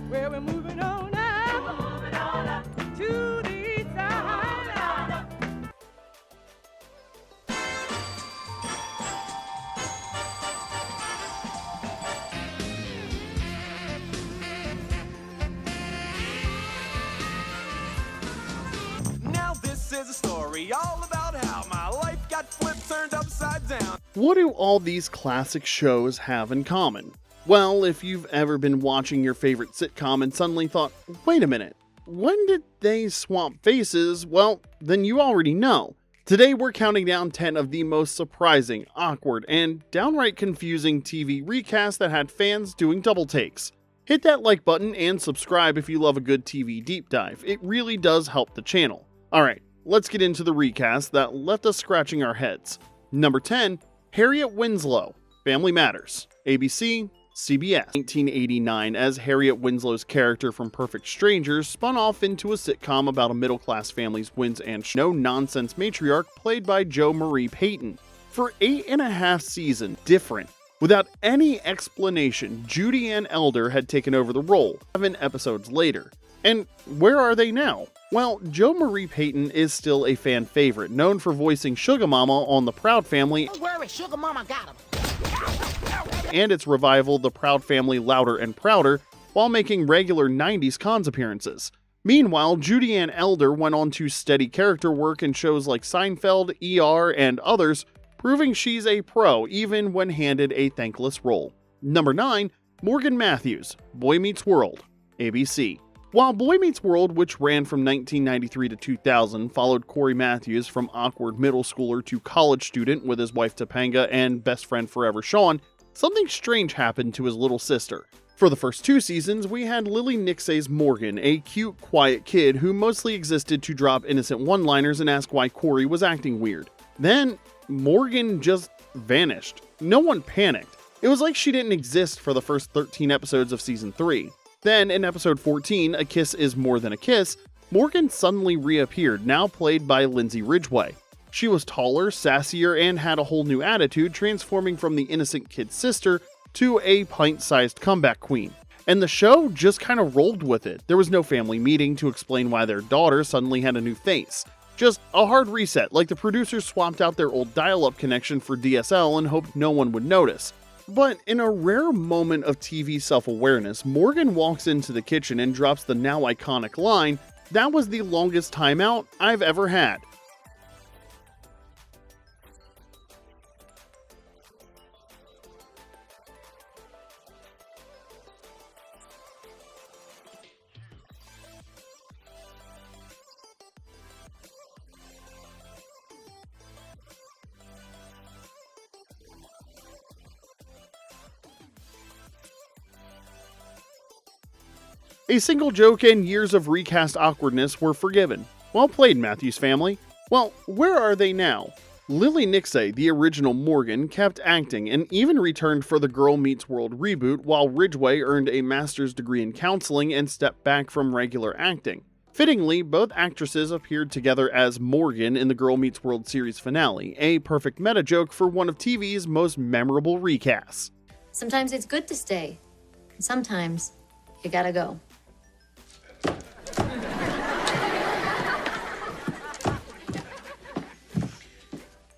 Well, we're moving on up to the east side. Now this is a story all about how my life got flipped, turned upside down. What do all these classic shows have in common? Well, if you've ever been watching your favorite sitcom and suddenly thought, wait a minute, when did they swap faces? Well, then you already know. Today we're counting down 10 of the most surprising, awkward, and downright confusing TV recasts that had fans doing double takes. Hit that like button and subscribe if you love a good TV deep dive. It really does help the channel. Alright, let's get into the recast that left us scratching our heads. Number 10, Harriette Winslow, Family Matters, ABC, CBS. 1989, as Harriette Winslow's character from Perfect Strangers spun off into a sitcom about a middle-class family's wins and no-nonsense matriarch played by Jo Marie Payton. For 8.5 seasons, different. Without any explanation, Judy Ann Elder had taken over the role, 7 episodes later. And where are they now? Well, Jo Marie Payton is still a fan favorite, known for voicing Sugar Mama on The Proud Family. Don't worry, Sugar Mama got him. And its revival, The Proud Family Louder and Prouder, while making regular 90s Cons appearances. Meanwhile, Judy Ann Elder went on to steady character work in shows like Seinfeld, ER, and others, proving she's a pro even when handed a thankless role. Number 9, Morgan Matthews, Boy Meets World, ABC. While Boy Meets World, which ran from 1993 to 2000, followed Corey Matthews from awkward middle schooler to college student with his wife Topanga and best friend forever Sean, something strange happened to his little sister. For the first 2 seasons, we had Lily Nicksay's Morgan, a cute, quiet kid who mostly existed to drop innocent one-liners and ask why Corey was acting weird. Then, Morgan just vanished. No one panicked. It was like she didn't exist for the first 13 episodes of season 3. Then, in episode 14, A Kiss is More Than a Kiss, Morgan suddenly reappeared, now played by Lindsay Ridgeway. She was taller, sassier, and had a whole new attitude, transforming from the innocent kid sister to a pint-sized comeback queen. And the show just kind of rolled with it. There was no family meeting to explain why their daughter suddenly had a new face. Just a hard reset, like the producers swapped out their old dial-up connection for DSL and hoped no one would notice. But in a rare moment of TV self-awareness, Morgan walks into the kitchen and drops the now iconic line, "That was the longest timeout I've ever had." A single joke and years of recast awkwardness were forgiven. Well played, Matthews family. Well, where are they now? Lily Nicksay, the original Morgan, kept acting and even returned for the Girl Meets World reboot, while Ridgeway earned a master's degree in counseling and stepped back from regular acting. Fittingly, both actresses appeared together as Morgan in the Girl Meets World series finale, a perfect meta joke for one of TV's most memorable recasts. Sometimes it's good to stay. Sometimes you gotta go.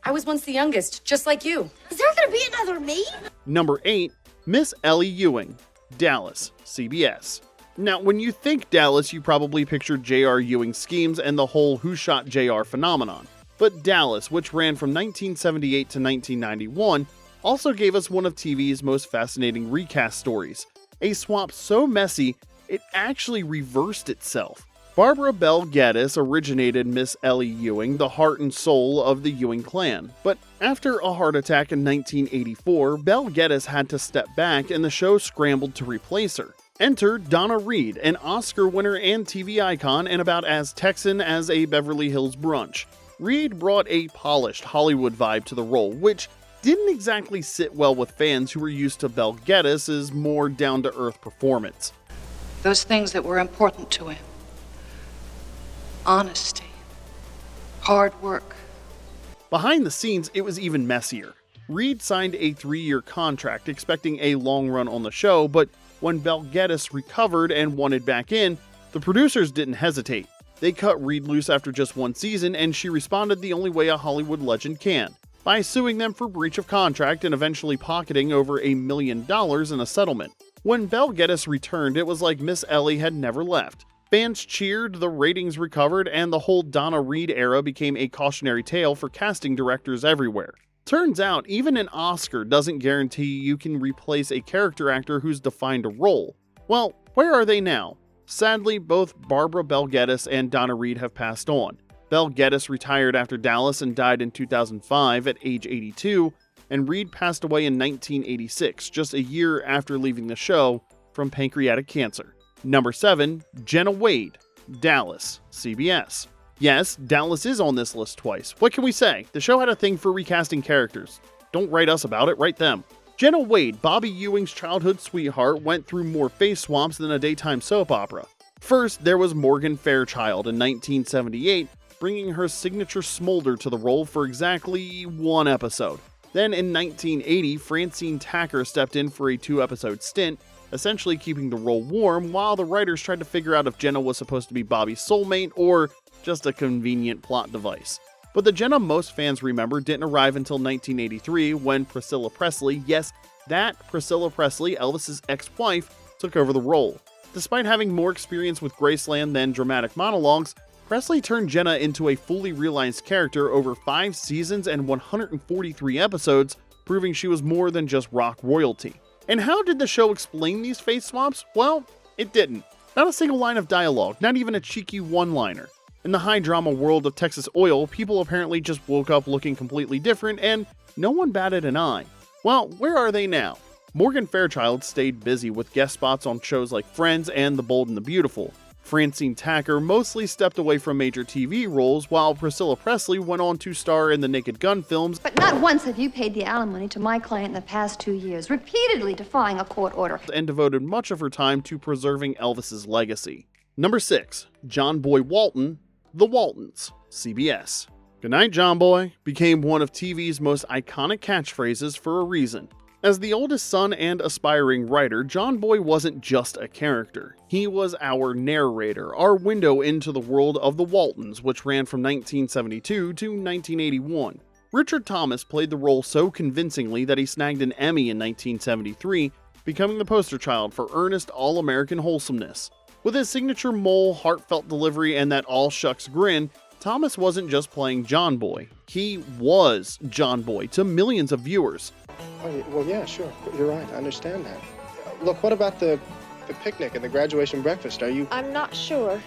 I was once the youngest, just like you. Is there gonna be another me? Number 8, Miss Ellie Ewing, Dallas, CBS. Now, when you think Dallas, you probably picture J.R. Ewing's schemes and the whole Who Shot J.R. phenomenon. But Dallas, which ran from 1978 to 1991, also gave us one of TV's most fascinating recast stories. A swap so messy, it actually reversed itself. Barbara Bell Geddes originated Miss Ellie Ewing, the heart and soul of the Ewing clan. But after a heart attack in 1984, Bell Geddes had to step back and the show scrambled to replace her. Enter Donna Reed, an Oscar winner and TV icon and about as Texan as a Beverly Hills brunch. Reed brought a polished Hollywood vibe to the role, which didn't exactly sit well with fans who were used to Bell Geddes' more down-to-earth performance. Those things that were important to him. Honesty, hard work. Behind the scenes, it was even messier. Reed signed a 3-year contract expecting a long run on the show, but When Geddes recovered and wanted back in, the producers didn't hesitate. They cut Reed loose after just one season, and she responded the only way a Hollywood legend can, by suing them for breach of contract and eventually pocketing over $1 million in a settlement. When Geddes returned, it was like Miss Ellie had never left. Fans cheered, the ratings recovered, and the whole Donna Reed era became a cautionary tale for casting directors everywhere. Turns out, even an Oscar doesn't guarantee you can replace a character actor who's defined a role. Well, where are they now? Sadly, both Barbara Bel Geddes and Donna Reed have passed on. Bel Geddes retired after Dallas and died in 2005 at age 82, and Reed passed away in 1986, just a year after leaving the show from pancreatic cancer. Number 7, Jenna Wade, Dallas, CBS. Yes, Dallas is on this list twice. What can we say? The show had a thing for recasting characters. Don't write us about it, write them. Jenna Wade, Bobby Ewing's childhood sweetheart, went through more face swamps than a daytime soap opera. First, there was Morgan Fairchild in 1978, bringing her signature smolder to the role for exactly one episode. Then in 1980, Francine Tacker stepped in for a 2-episode stint, essentially keeping the role warm while the writers tried to figure out if Jenna was supposed to be Bobby's soulmate or just a convenient plot device. But the Jenna most fans remember didn't arrive until 1983 when Priscilla Presley, yes, that Priscilla Presley, Elvis's ex-wife, took over the role. Despite having more experience with Graceland than dramatic monologues, Presley turned Jenna into a fully realized character over 5 seasons and 143 episodes, proving she was more than just rock royalty. And how did the show explain these face swaps? Well, it didn't. Not a single line of dialogue, not even a cheeky one-liner. In the high-drama world of Texas Oil, people apparently just woke up looking completely different and no one batted an eye. Well, where are they now? Morgan Fairchild stayed busy with guest spots on shows like Friends and The Bold and the Beautiful. Francine Tacker mostly stepped away from major TV roles, while Priscilla Presley went on to star in the Naked Gun films. But not once have you paid the alimony to my client in the past 2 years, repeatedly defying a court order. And devoted much of her time to preserving Elvis's legacy. Number 6, John Boy Walton, The Waltons, CBS. "Goodnight, John Boy" became one of TV's most iconic catchphrases for a reason. As the oldest son and aspiring writer, John Boy wasn't just a character. He was our narrator, our window into the world of the Waltons, which ran from 1972 to 1981. Richard Thomas played the role so convincingly that he snagged an Emmy in 1973, becoming the poster child for earnest all-American wholesomeness. With his signature mole, heartfelt delivery, and that all-shucks grin, Thomas wasn't just playing John Boy. He was John Boy to millions of viewers. Oh, well, yeah, sure. You're right. I understand that. Look, what about the picnic and the graduation breakfast? Are you... I'm not sure.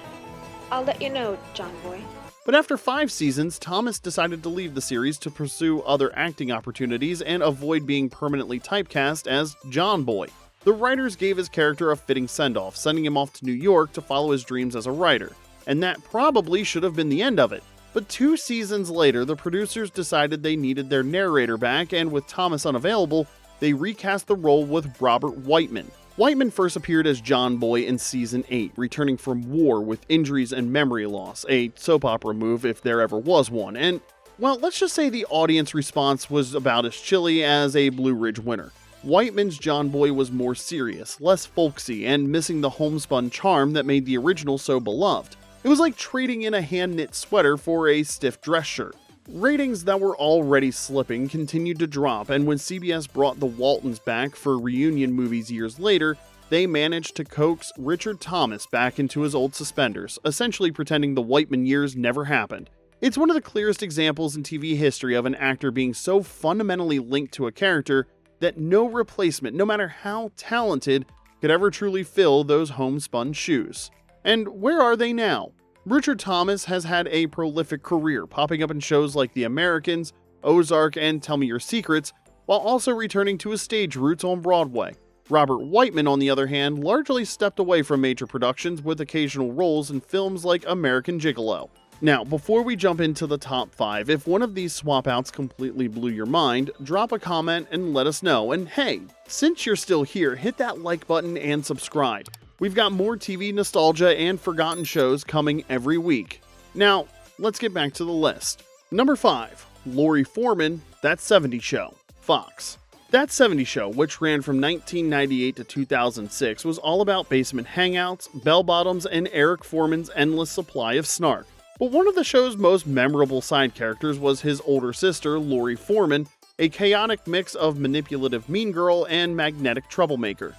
I'll let you know, John Boy. But after 5 seasons, Thomas decided to leave the series to pursue other acting opportunities and avoid being permanently typecast as John Boy. The writers gave his character a fitting send-off, sending him off to New York to follow his dreams as a writer. And that probably should have been the end of it. But 2 seasons later, the producers decided they needed their narrator back, and with Thomas unavailable, they recast the role with Robert Wightman. Wightman first appeared as John Boy in Season 8, returning from war with injuries and memory loss, a soap opera move if there ever was one, and, well, let's just say the audience response was about as chilly as a Blue Ridge winter. Wightman's John Boy was more serious, less folksy, and missing the homespun charm that made the original so beloved. It was like trading in a hand-knit sweater for a stiff dress shirt. Ratings that were already slipping continued to drop, and when CBS brought the Waltons back for reunion movies years later, they managed to coax Richard Thomas back into his old suspenders, essentially pretending the Wightman years never happened. It's one of the clearest examples in TV history of an actor being so fundamentally linked to a character that no replacement, no matter how talented, could ever truly fill those homespun shoes. And where are they now? Richard Thomas has had a prolific career, popping up in shows like The Americans, Ozark, and Tell Me Your Secrets, while also returning to his stage roots on Broadway. Robert Wightman, on the other hand, largely stepped away from major productions with occasional roles in films like American Gigolo. Now, before we jump into the top 5, if one of these swap outs completely blew your mind, drop a comment and let us know. And hey, since you're still here, hit that like button and subscribe. We've got more TV nostalgia and forgotten shows coming every week. Now, let's get back to the list. Number 5, Laurie Forman, That 70s Show, Fox. That '70s show, which ran from 1998 to 2006, was all about basement hangouts, bell-bottoms, and Eric Forman's endless supply of snark. But one of the show's most memorable side characters was his older sister, Laurie Forman, a chaotic mix of manipulative mean girl and magnetic troublemaker.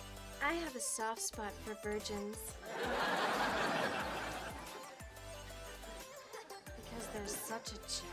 I have a soft spot for virgins. Because they're such a challenge.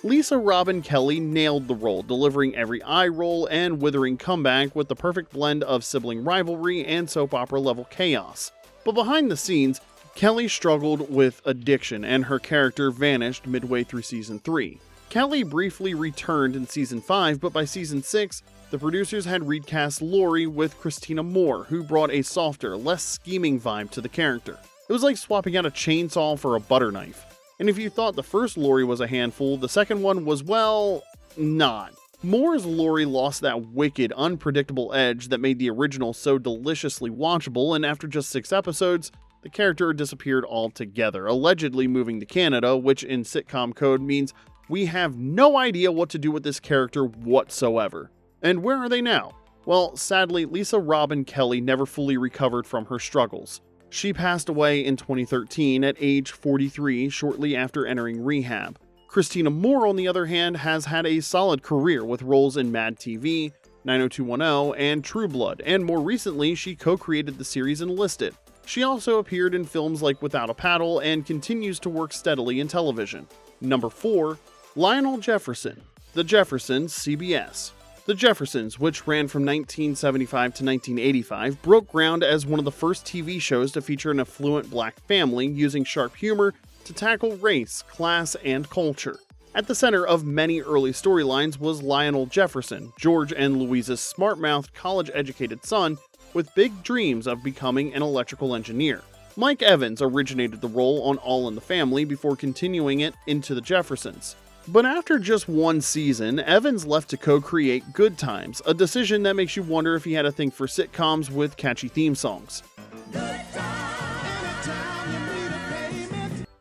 Lisa Robin Kelly nailed the role, delivering every eye roll and withering comeback with the perfect blend of sibling rivalry and soap opera level chaos. But behind the scenes, Kelly struggled with addiction and her character vanished midway through season 3. Kelly briefly returned in season 5, but by season 6, the producers had recast Laurie with Christina Moore, who brought a softer, less scheming vibe to the character. It was like swapping out a chainsaw for a butter knife. And if you thought the first Laurie was a handful, the second one was, well, not. Moore's Laurie lost that wicked, unpredictable edge that made the original so deliciously watchable, and after just 6 episodes, the character disappeared altogether, allegedly moving to Canada, which in sitcom code means we have no idea what to do with this character whatsoever. And where are they now? Well, sadly, Lisa Robin Kelly never fully recovered from her struggles. She passed away in 2013 at age 43, shortly after entering rehab. Christina Moore, on the other hand, has had a solid career with roles in Mad TV, 90210, and True Blood, and more recently, she co-created the series Enlisted. She also appeared in films like Without a Paddle and continues to work steadily in television. Number 4. Lionel Jefferson. The Jeffersons, CBS. The Jeffersons, which ran from 1975 to 1985, broke ground as one of the first TV shows to feature an affluent black family using sharp humor to tackle race, class, and culture. At the center of many early storylines was Lionel Jefferson, George and Louisa's smart-mouthed, college-educated son with big dreams of becoming an electrical engineer. Mike Evans originated the role on All in the Family before continuing it into The Jeffersons. But after just one season, Evans left to co-create Good Times, a decision that makes you wonder if he had a thing for sitcoms with catchy theme songs.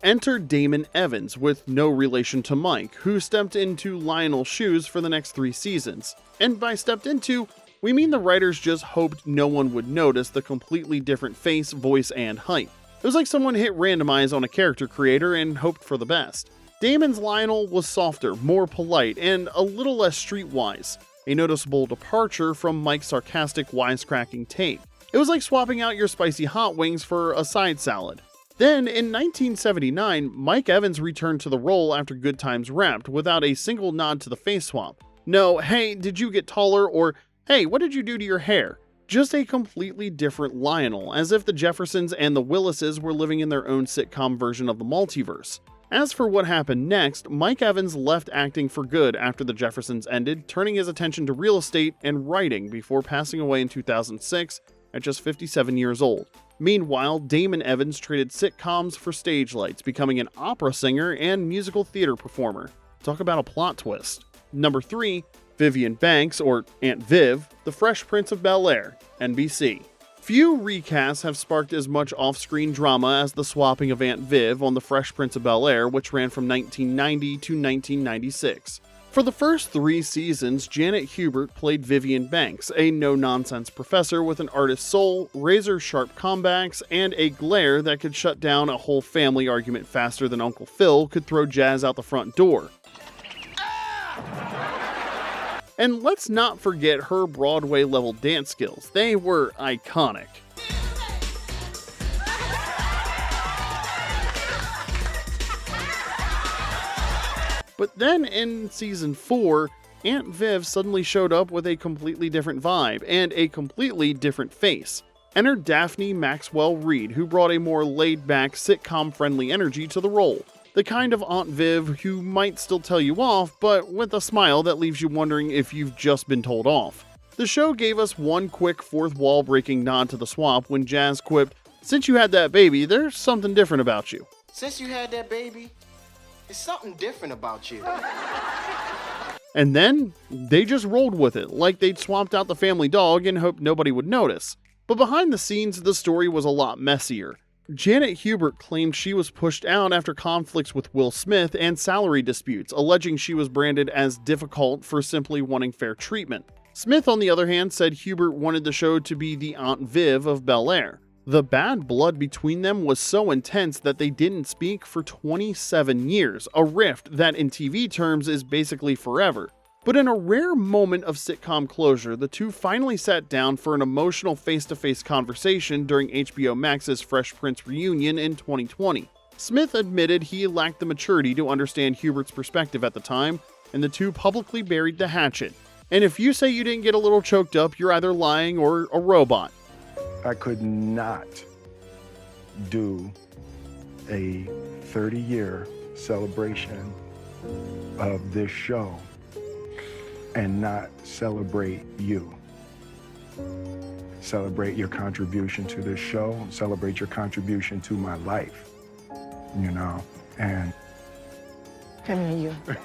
Enter Damon Evans, with no relation to Mike, who stepped into Lionel's shoes for the next 3 seasons. And by stepped into, we mean the writers just hoped no one would notice the completely different face, voice, and height. It was like someone hit randomize on a character creator and hoped for the best. Damon's Lionel was softer, more polite, and a little less streetwise, a noticeable departure from Mike's sarcastic, wisecracking take. It was like swapping out your spicy hot wings for a side salad. Then, in 1979, Mike Evans returned to the role after Good Times wrapped without a single nod to the face swap. No, hey, did you get taller, or hey, what did you do to your hair? Just a completely different Lionel, as if the Jeffersons and the Willises were living in their own sitcom version of the multiverse. As for what happened next, Mike Evans left acting for good after The Jeffersons ended, turning his attention to real estate and writing before passing away in 2006 at just 57 years old. Meanwhile, Damon Evans traded sitcoms for stage lights, becoming an opera singer and musical theater performer. Talk about a plot twist. Number 3, Vivian Banks, or Aunt Viv, The Fresh Prince of Bel-Air, NBC. Few recasts have sparked as much off-screen drama as the swapping of Aunt Viv on The Fresh Prince of Bel-Air, which ran from 1990 to 1996. For the first 3 seasons, Janet Hubert played Vivian Banks, a no-nonsense professor with an artist's soul, razor-sharp comebacks, and a glare that could shut down a whole family argument faster than Uncle Phil could throw Jazz out the front door. And let's not forget her Broadway-level dance skills. They were iconic. But then in season 4, Aunt Viv suddenly showed up with a completely different vibe and a completely different face. Enter Daphne Maxwell Reid, who brought a more laid-back, sitcom-friendly energy to the role. The kind of Aunt Viv who might still tell you off, but with a smile that leaves you wondering if you've just been told off. The show gave us one quick fourth wall breaking nod to the swap when Jazz quipped, "Since you had that baby, there's something different about you." Since you had that baby, there's something different about you. And then, they just rolled with it, like they'd swapped out the family dog and hoped nobody would notice. But behind the scenes, the story was a lot messier. Janet Hubert claimed she was pushed out after conflicts with Will Smith and salary disputes, alleging she was branded as difficult for simply wanting fair treatment. Smith, on the other hand, said Hubert wanted the show to be the Aunt Viv of Bel-Air. The bad blood between them was so intense that they didn't speak for 27 years, a rift that in TV terms is basically forever. But in a rare moment of sitcom closure, the two finally sat down for an emotional face-to-face conversation during HBO Max's Fresh Prince reunion in 2020. Smith admitted he lacked the maturity to understand Hubert's perspective at the time, and the two publicly buried the hatchet. And if you say you didn't get a little choked up, you're either lying or a robot. I could not do a 30-year celebration of this show and not celebrate you. Celebrate your contribution to this show, celebrate your contribution to my life, you know, and... Come here, you.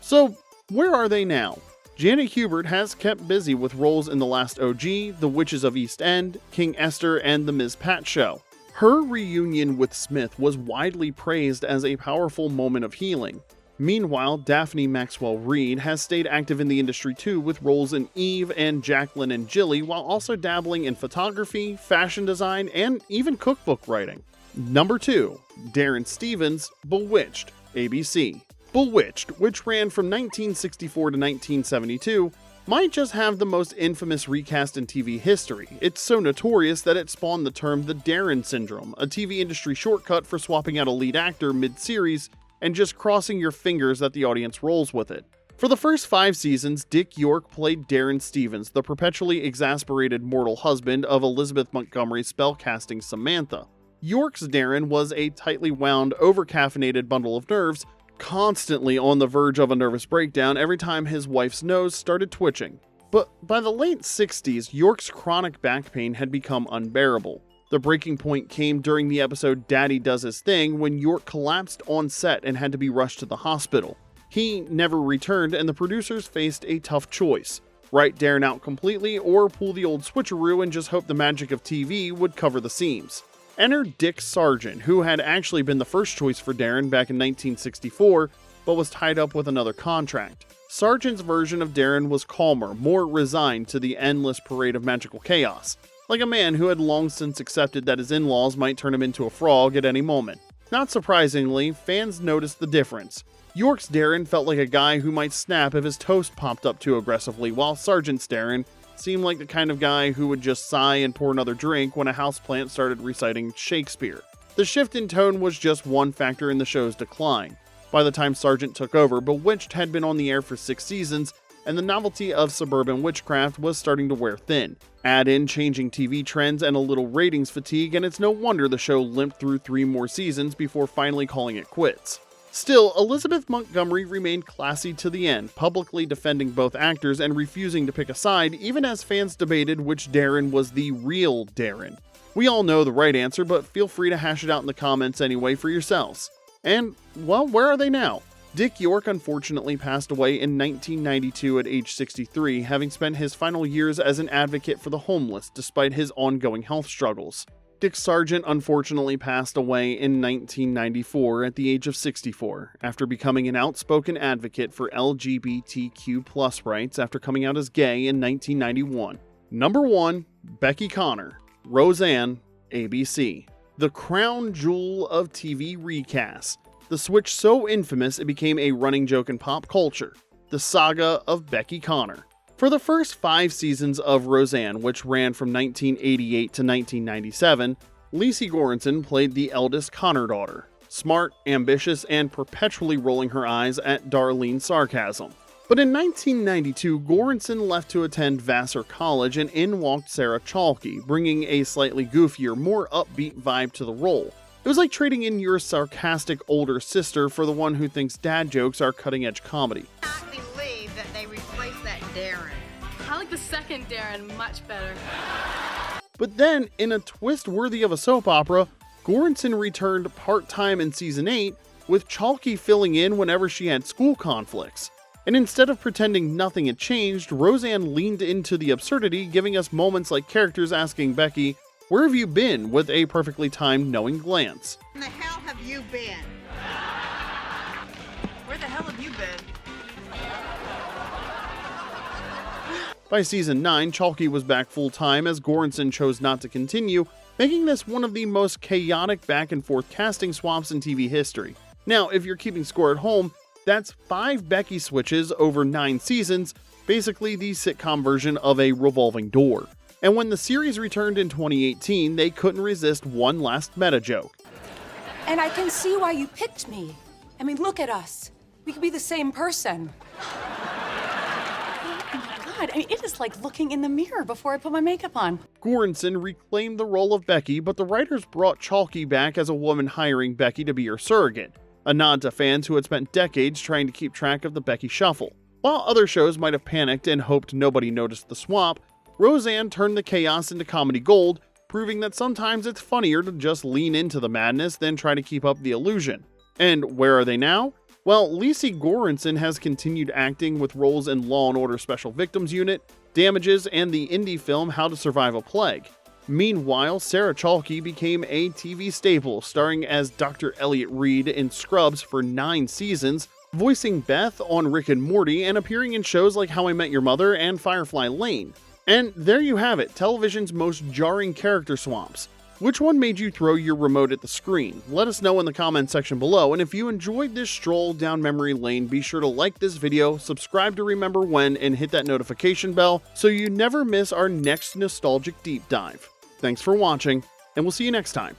So, where are they now? Janet Hubert has kept busy with roles in The Last OG, The Witches of East End, King Esther, and The Ms. Pat Show. Her reunion with Smith was widely praised as a powerful moment of healing. Meanwhile, Daphne Maxwell Reid has stayed active in the industry too, with roles in Eve and Jacqueline and Jilly, while also dabbling in photography, fashion design, and even cookbook writing. Number 2, Darrin Stephens, Bewitched, ABC. Bewitched, which ran from 1964 to 1972, might just have the most infamous recast in TV history. It's so notorious that it spawned the term the Darrin Syndrome, a TV industry shortcut for swapping out a lead actor mid-series and just crossing your fingers that the audience rolls with it. For the first 5 seasons, Dick York played Darrin Stephens, the perpetually exasperated mortal husband of Elizabeth Montgomery's spellcasting Samantha. York's Darrin was a tightly wound, over-caffeinated bundle of nerves, constantly on the verge of a nervous breakdown every time his wife's nose started twitching. But by the late 60s, York's chronic back pain had become unbearable. The breaking point came during the episode Daddy Does His Thing, when York collapsed on set and had to be rushed to the hospital. He never returned, and the producers faced a tough choice: write Darrin out completely or pull the old switcheroo and just hope the magic of TV would cover the seams. Enter Dick Sargent, who had actually been the first choice for Darrin back in 1964, but was tied up with another contract. Sargent's version of Darrin was calmer, more resigned to the endless parade of magical chaos, like a man who had long since accepted that his in-laws might turn him into a frog at any moment. Not surprisingly, fans noticed the difference. York's Darrin felt like a guy who might snap if his toast popped up too aggressively, while Sargent's Darrin seemed like the kind of guy who would just sigh and pour another drink when a houseplant started reciting Shakespeare. The shift in tone was just one factor in the show's decline. By the time Sargent took over, Bewitched had been on the air for 6 seasons, and the novelty of suburban witchcraft was starting to wear thin. Add in changing TV trends and a little ratings fatigue, and it's no wonder the show limped through 3 more seasons before finally calling it quits. Still, Elizabeth Montgomery remained classy to the end, publicly defending both actors and refusing to pick a side, even as fans debated which Darrin was the real Darrin. We all know the right answer, but feel free to hash it out in the comments anyway for yourselves. And, well, where are they now? Dick York unfortunately passed away in 1992 at age 63, having spent his final years as an advocate for the homeless despite his ongoing health struggles. Dick Sargent unfortunately passed away in 1994 at the age of 64, after becoming an outspoken advocate for LGBTQ+ rights after coming out as gay in 1991. Number 1, Becky Conner, Roseanne, ABC. The crown jewel of TV recasts. The switch so infamous it became a running joke in pop culture. The saga of Becky Conner. For the first 5 seasons of Roseanne, which ran from 1988 to 1997, Lacey Goranson played the eldest Conner daughter, smart, ambitious, and perpetually rolling her eyes at Darlene's sarcasm. But in 1992, Goranson left to attend Vassar College, and in walked Sarah Chalke, bringing a slightly goofier, more upbeat vibe to the role. It was like trading in your sarcastic older sister for the one who thinks dad jokes are cutting-edge comedy. I can't believe that they replaced that Darrin. I like the second Darrin much better. But then, in a twist worthy of a soap opera, Goranson returned part-time in season 8, with Chalke filling in whenever she had school conflicts. And instead of pretending nothing had changed, Roseanne leaned into the absurdity, giving us moments like characters asking Becky, "Where have you been?" with a perfectly timed knowing glance. Where the hell have you been? Where the hell have you been? By season 9, Chalky was back full-time as Goranson chose not to continue, making this one of the most chaotic back-and-forth casting swaps in TV history. Now, if you're keeping score at home, that's 5 Becky switches over 9 seasons, basically the sitcom version of a revolving door. And when the series returned in 2018, they couldn't resist one last meta joke. And I can see why you picked me. I mean, look at us. We could be the same person. I mean, it is like looking in the mirror before I put my makeup on. Goranson reclaimed the role of Becky, but the writers brought Chalky back as a woman hiring Becky to be her surrogate, a nod to fans who had spent decades trying to keep track of the Becky shuffle. While other shows might have panicked and hoped nobody noticed the swap, Roseanne turned the chaos into comedy gold, proving that sometimes it's funnier to just lean into the madness than try to keep up the illusion. And where are they now? Well, Lindsay Goranson has continued acting with roles in Law & Order Special Victims Unit, Damages, and the indie film How to Survive a Plague. Meanwhile, Sarah Chalky became a TV staple, starring as Dr. Elliot Reed in Scrubs for 9 seasons, voicing Beth on Rick and Morty, and appearing in shows like How I Met Your Mother and Firefly Lane. And there you have it, television's most jarring character swaps. Which one made you throw your remote at the screen? Let us know in the comments section below, and if you enjoyed this stroll down memory lane, be sure to like this video, subscribe to Remember When, and hit that notification bell so you never miss our next nostalgic deep dive. Thanks for watching, and we'll see you next time.